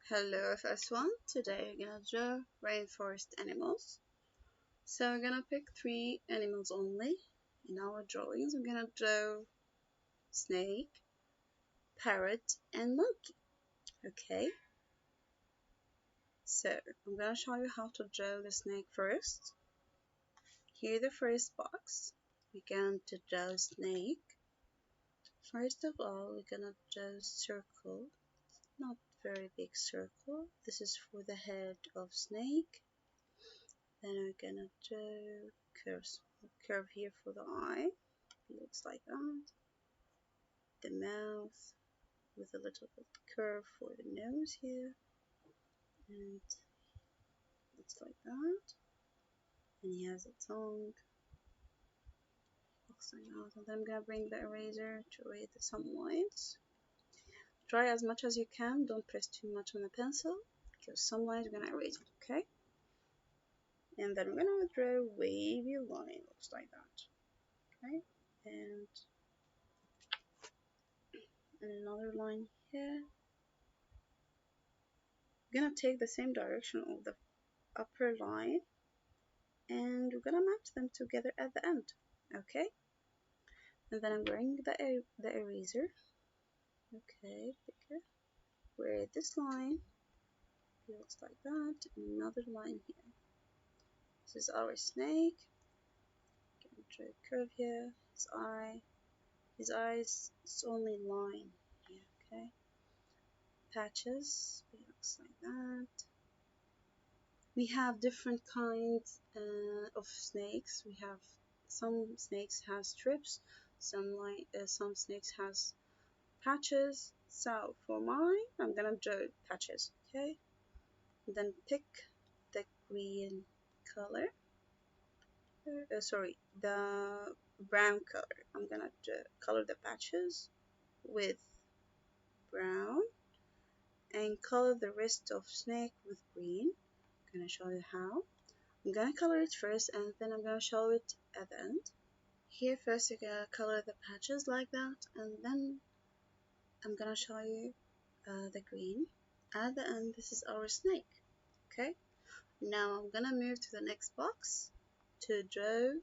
Hello FS1, today we're gonna draw rainforest animals. So we're gonna pick 3 animals only in our drawings. We're gonna draw snake, parrot and monkey. Okay, so I'm gonna show you how to draw the snake first. Here the first box, we're going to draw snake. First of all, we're gonna draw circle, not very big circle. This is for the head of snake. Then we're gonna do curve here for the eye. It looks like that. The mouth with a little bit curve for the nose here. And looks like that. And he has a tongue. Looks like that. And then I'm gonna bring the eraser to erase some lines. Try as much as you can. Don't press too much on the pencil because some lines are gonna erase it, okay? And then we're gonna draw a wavy line. Looks like that. Okay? And another line here. We're gonna take the same direction of the upper line and we're gonna match them together at the end. Okay, and then I'm bringing the eraser. Okay, pick it where this line looks like that, and another line here. This is our snake. Gonna draw a curve here. His eyes, it's only line here. Okay, patches. It looks like that. We have different kinds of snakes. We have some snakes have strips, some snakes has patches. So for mine, I'm gonna draw patches, okay? And then pick the green color. Sorry, the brown color. I'm gonna color the patches with brown and color the rest of snake with green. I'm gonna show you how. I'm gonna color it first and then I'm gonna show it at the end. Here first you're gonna color the patches like that and then I'm gonna show you the green. At the end this is our snake. Okay, now I'm gonna move to the next box to draw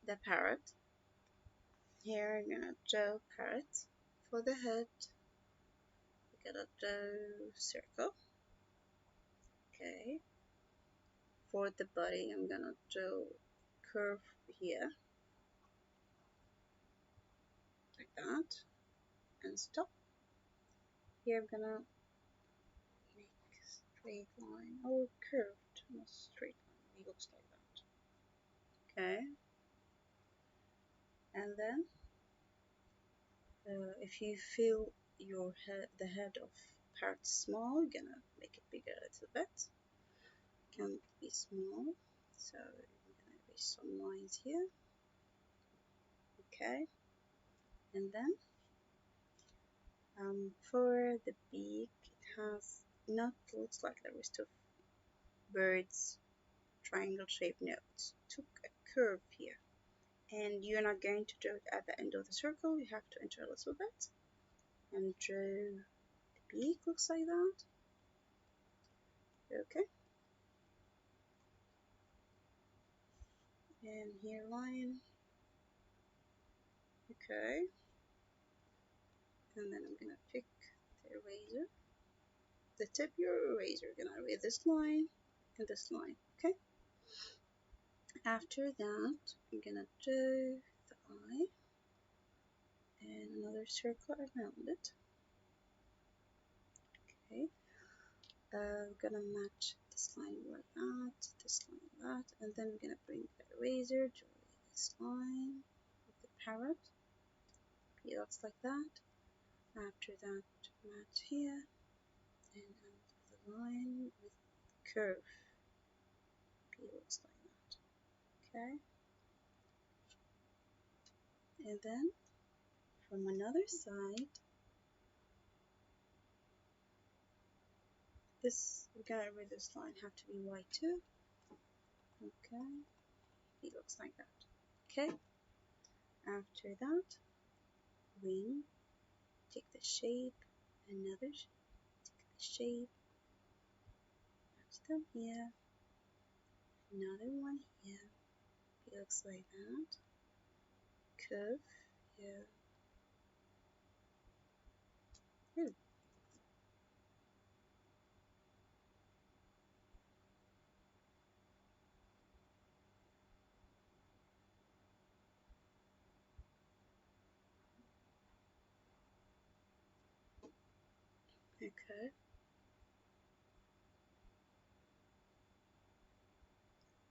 the parrot. Here I'm gonna draw parrot. For the head we're gonna draw circle. Okay, for the body I'm gonna draw curve here like that and stop. Here I'm gonna make a straight line or curved, not straight line. It looks like that. Okay, and then if you feel the head of parrot small, you're gonna make it bigger a little bit. It can be small, so I'm gonna erase some lines here. Okay, and then for the beak, it has not looks like the rest of birds triangle shaped notes. Took a curve here, and you're not going to draw it at the end of the circle. You have to enter a little bit and draw the beak. Looks like that. Okay, and here line. Okay, and then I'm gonna pick the eraser, the tip of your eraser. Gonna erase this line and this line. Okay, after that I'm gonna do the eye and another circle around it. Okay, we're gonna match this line like that, this line like that, and then we're gonna bring the eraser to erase this line with the parrot. It looks like that. After that, match here and the line with curve. It looks like that. Okay, and then from another side, this we gotta read this line have to be white too. Okay, it looks like that. Okay, after that, wing. Take the shape, take the shape. Match them here. Another one here. It looks like that. Curve here. Good. Okay.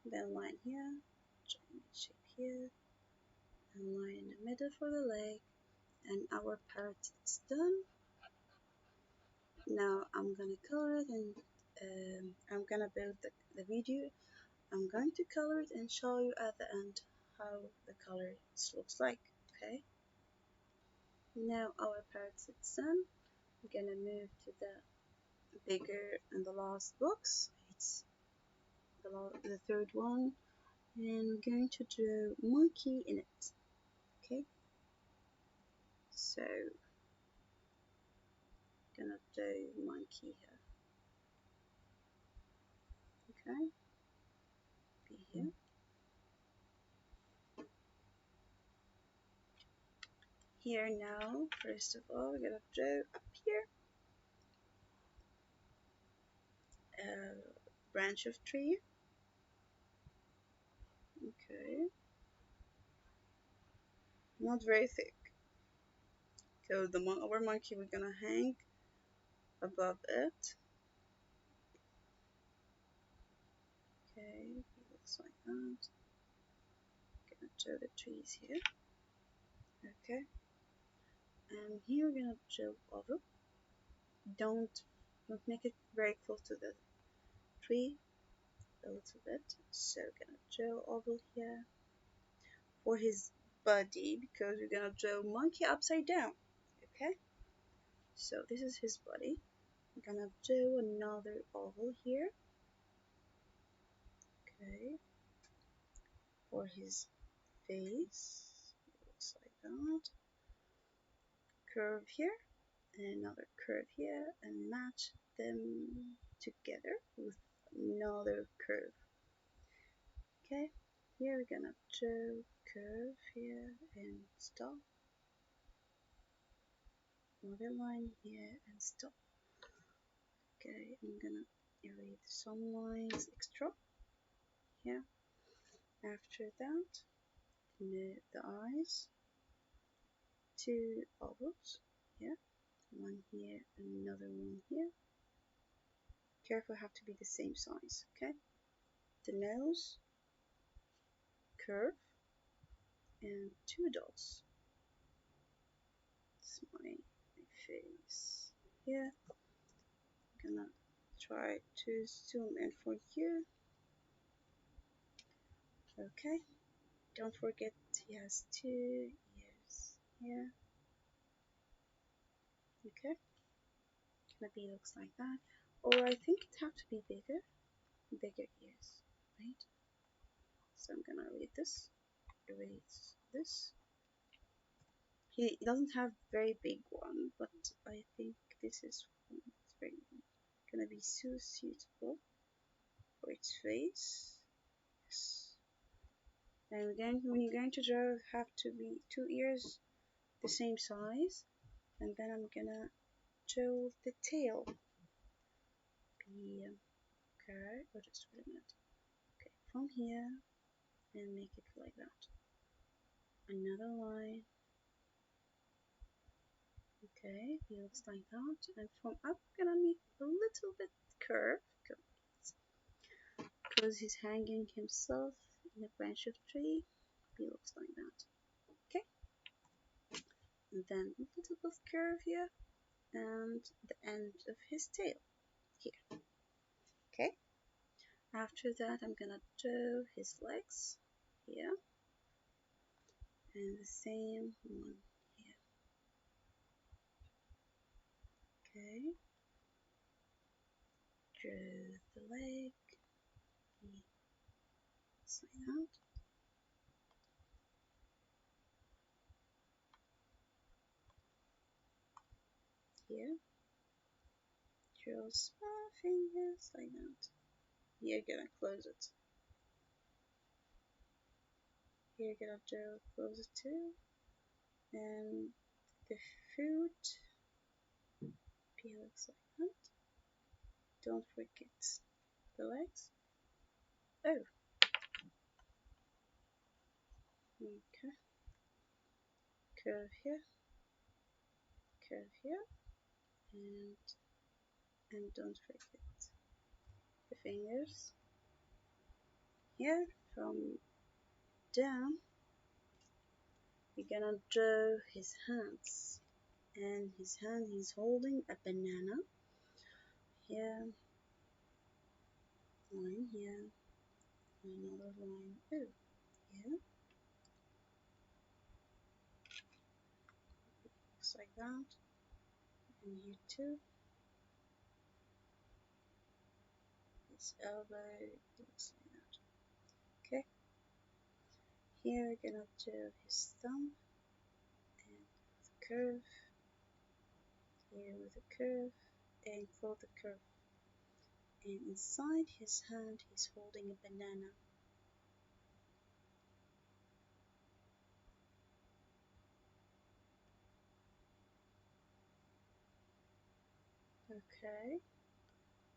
Then line here. Triangle shape here. And line in the middle for the leg. And our parrot is done. Now I'm gonna color it and I'm gonna build the video. I'm going to color it and show you at the end how the color looks like. Okay. Now our parrot is done. I'm gonna move to the bigger and the last box. It's the third one, and I'm going to draw monkey in it. Okay. So gonna do monkey here. Okay. Be here. Here now, first of all, we're gonna draw up here a branch of tree. Okay. Not very thick. So our monkey we're gonna hang above it. Okay, it looks like that. Gonna draw the trees here. Okay. And here we're gonna draw oval. Don't make it very close to the tree, a little bit. So we're gonna draw oval here for his body because we're gonna draw monkey upside down. Okay. So this is his body. I'm gonna do another oval here. Okay. For his face, it looks like that. Curve here, and another curve here, and match them together with another curve. Okay. Here we're gonna do curve here and stop. Another line here and stop. Okay, I'm gonna erase some lines extra here. After that, the eyes, two ovals here, one here and another one here. Careful, have to be the same size. Okay. The nose, curve, and two dots. It's my face here. I'm gonna try to zoom in for you. Okay. Don't forget he has 2 ears here. Okay. Gonna be looks like that. Or I think it have to be bigger ears, right? So I'm gonna erase this. He doesn't have very big one, but I think this is very gonna be so suitable for its face. Yes. And again, when you're going to draw, have to be 2 ears the same size, and then I'm gonna draw the tail. Okay, or just wait a minute. Okay, from here and make it like that. Another line. Okay, it looks like that. And from up, gonna make a little bit curve because he's hanging himself in a branch of tree. It looks like that. Okay, and then a little bit curve here, and the end of his tail here. Okay. After that, I'm gonna do his legs here, and the same one here. Okay. Draw the leg. Like that. Here. Cross my fingers like that. You're gonna close it. You're gonna close it too. And the fruit peels like that. Don't forget the legs. Oh, okay. Curve here, curve here, and don't forget the fingers here from down. We're gonna draw his hands, and his hand he's holding a banana. Here, line here, another line. Oh, here, looks like that. And here too. His elbow looks like that. Okay. Here we're gonna do his thumb and the curve. Here with a curve and close the curve. And inside his hand he's holding a banana. Okay.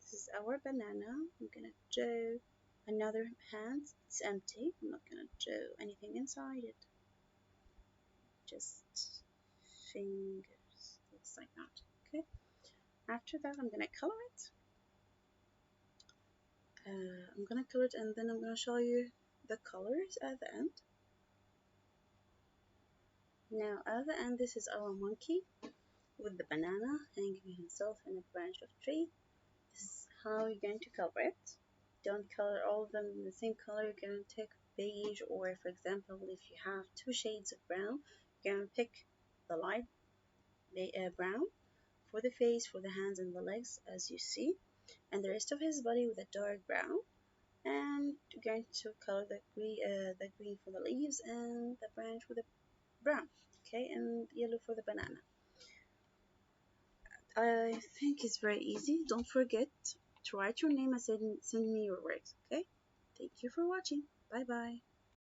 This is our banana. I'm gonna do another hand. It's empty. I'm not gonna do anything inside it. Just fingers. Looks like that. Okay. After that, I'm gonna color it. I'm gonna color it and then I'm gonna show you the colors at the end. Now at the end, this is our monkey with the banana hanging himself in a branch of tree. This is how you're going to color it. Don't color all of them in the same color. You're going to take beige, or for example, if you have two shades of brown, you're going to pick the light brown for the face, for the hands and the legs, as you see, and the rest of his body with a dark brown. And you're going to color the green for the leaves and the branch with the brown, okay, and yellow for the banana. I think it's very easy. Don't forget to write your name and send me your works, okay? Thank you for watching. Bye bye.